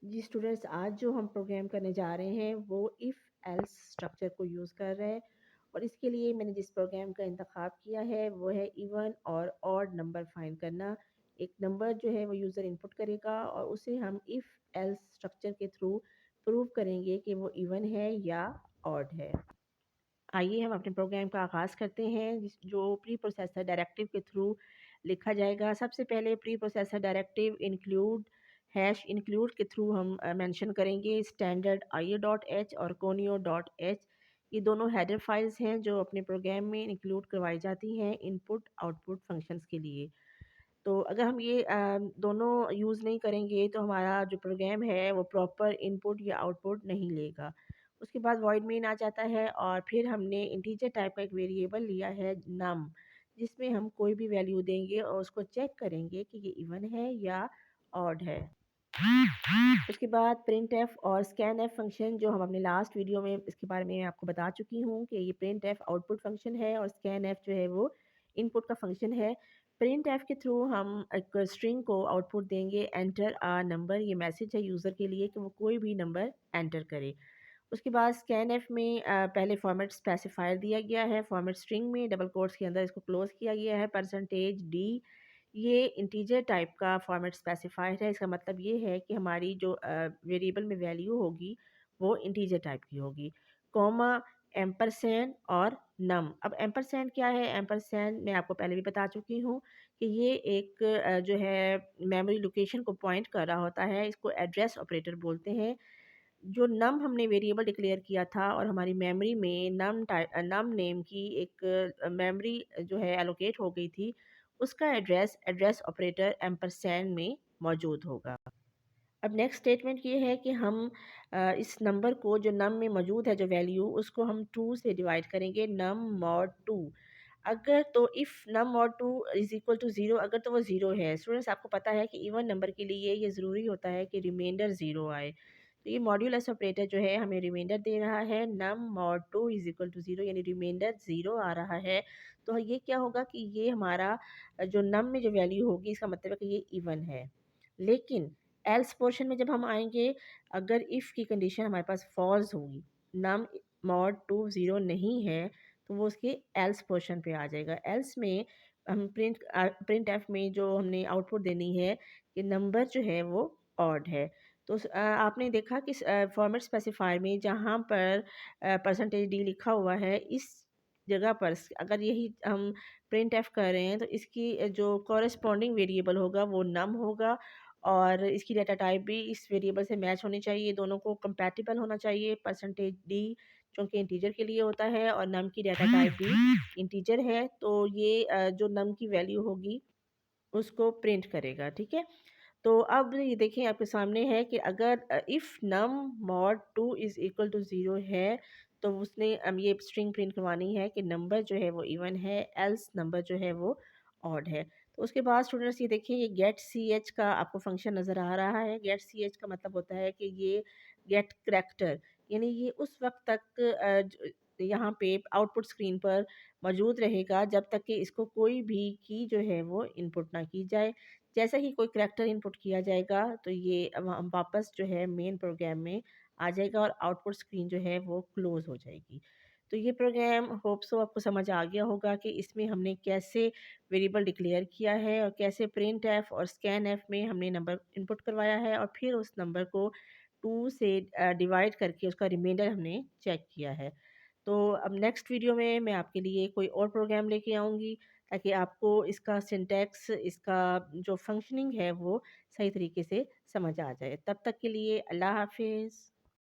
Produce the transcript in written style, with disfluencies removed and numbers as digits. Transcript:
जी students, आज जो हम प्रोग्राम करने जा रहे हैं वो इफ़ एल्स स्ट्रक्चर को यूज़ कर रहे हैं। और इसके लिए मैंने जिस प्रोग्राम का इंतखाब किया है वो है इवन और ऑड नंबर फाइंड करना। एक नंबर जो है वो यूज़र इनपुट करेगा और उसे हम इफ़ एल्स स्ट्रक्चर के थ्रू प्रूव करेंगे कि वो इवन है या ऑड है। आइए हम अपने प्रोग्राम का आगाज़ करते हैं जो प्री प्रोसेसर डायरेक्टिव के थ्रू लिखा जाएगा। सबसे पहले pre processor directive include hash include के थ्रू हम मेंशन करेंगे स्टैंडर्ड आई डॉट एच और कोनियो डॉट एच। ये दोनों हेडर फाइल्स हैं जो अपने प्रोग्राम में इंक्लूड करवाई जाती हैं इनपुट आउटपुट फंक्शंस के लिए। तो अगर हम ये दोनों यूज़ नहीं करेंगे तो हमारा जो प्रोग्राम है वो प्रॉपर इनपुट या आउटपुट नहीं लेगा। उसके बाद वॉइड मेन आ जाता है और फिर हमने इंटीजर टाइप का एक वेरिएबल लिया है नम, जिसमें हम कोई भी वैल्यू देंगे और उसको चेक करेंगे कि ये इवन है या ऑड है। उसके बाद प्रिंट एफ और स्कैन एफ फंक्शन जो हम अपने लास्ट वीडियो में इसके बारे में आपको बता चुकी हूँ कि ये प्रिंट एफ आउटपुट फंक्शन है और स्कैन एफ जो है वो इनपुट का फंक्शन है। प्रिंट एफ के थ्रू हम एक स्ट्रिंग को आउटपुट देंगे एंटर आ नंबर। ये मैसेज है यूज़र के लिए कि वो कोई भी नंबर एंटर करे। उसके बाद स्कैन एफ में पहले फॉर्मेट स्पेसिफायर दिया गया है, फॉर्मेट स्ट्रिंग में डबल कोट्स के अंदर इसको क्लोज किया गया है परसेंटेज डी। ये इंटीजर टाइप का फॉर्मेट स्पेसिफायर है। इसका मतलब ये है कि हमारी जो वेरिएबल में वैल्यू होगी वो इंटीजर टाइप की होगी। कॉमा एम्परसैंड और नम। अब एम्परसैंड क्या है? एम्परसैंड मैं आपको पहले भी बता चुकी हूँ कि ये एक जो है मेमोरी लोकेशन को पॉइंट कर रहा होता है। इसको एड्रेस ऑपरेटर बोलते हैं। जो नम हमने वेरिएबल डिक्लेयर किया था और हमारी मेमोरी में नम नेम की एक मेमोरी जो है एलोकेट हो गई थी, उसका एड्रेस ऑपरेटर एम्परसैंड में मौजूद होगा। अब नेक्स्ट स्टेटमेंट ये है कि हम इस नंबर को जो नम में मौजूद है जो वैल्यू उसको हम 2 से डिवाइड करेंगे नम मॉड 2। अगर तो if num mod 2 is equal to 0, अगर तो वो 0 है। स्टूडेंट्स, आपको पता है कि इवन नंबर के लिए ये ज़रूरी होता है कि रिमाइंडर 0 आए। तो ये मॉड्यूलस ऑपरेटर जो है हमें रिमाइंडर दे रहा है नम मॉड 2 इज़ इक्वल टू 0, यानी रिमाइंडर 0 आ रहा है। तो ये क्या होगा कि ये हमारा जो नम में जो वैल्यू होगी इसका मतलब है कि ये इवन है। लेकिन एल्स पोर्शन में जब हम आएँगे, अगर इफ़ की कंडीशन हमारे पास फ़ॉल्स होगी, नम मॉड 2 0 नहीं है, तो वो उसके एल्स पोर्शन पे आ जाएगा। एल्स में हम प्रिंट एफ में जो हमने आउटपुट देनी है कि नंबर जो है वो ऑड है। तो आपने देखा कि फॉर्मेट स्पेसिफायर में जहाँ पर परसेंटेज डी लिखा हुआ है, इस जगह पर अगर यही हम प्रिंट एफ कर रहे हैं तो इसकी जो कॉरेस्पॉन्डिंग वेरिएबल होगा वो नम होगा और इसकी डाटा टाइप भी इस वेरिएबल से मैच होनी चाहिए। दोनों को कंपैटिबल होना चाहिए। परसेंटेज डी चूँकि इंटीजर के लिए होता है और नम की डाटा टाइप भी इंटीजर है, तो ये जो नम की वैल्यू होगी उसको प्रिंट करेगा, ठीक है? तो अब ये देखिए आपके सामने है कि अगर if num mod 2 is equal to 0 है, तो उसने ये स्ट्रिंग प्रिंट करवानी है कि नंबर जो है वो इवन है, एल्स नंबर जो है वो ऑड है। तो उसके बाद स्टूडेंट्स ये देखिए ये गेट ch का आपको फंक्शन नज़र आ रहा है। गेट ch का मतलब होता है कि ये गेट करैक्टर, यानी ये उस वक़्त तक यहाँ पे आउटपुट स्क्रीन पर मौजूद रहेगा जब तक कि इसको कोई भी की जो है वो इनपुट ना की जाए। जैसे ही कोई करैक्टर इनपुट किया जाएगा तो ये अब हम वापस जो है मेन प्रोग्राम में आ जाएगा और आउटपुट स्क्रीन जो है वो क्लोज़ हो जाएगी। तो ये प्रोग्राम होप सो आपको समझ आ गया होगा कि इसमें हमने कैसे वेरिएबल डिक्लेयर किया है और कैसे प्रिंट एफ और स्कैन एफ में हमने नंबर इनपुट करवाया है और फिर उस नंबर को 2 से डिवाइड करके उसका रिमाइंडर हमने चेक किया है। तो अब नेक्स्ट वीडियो में मैं आपके लिए कोई और प्रोग्राम लेके आऊँगी ताकि आपको इसका सिंटैक्स, इसका जो फंक्शनिंग है वो सही तरीके से समझ आ जाए। तब तक के लिए अल्लाह हाफ़िज़।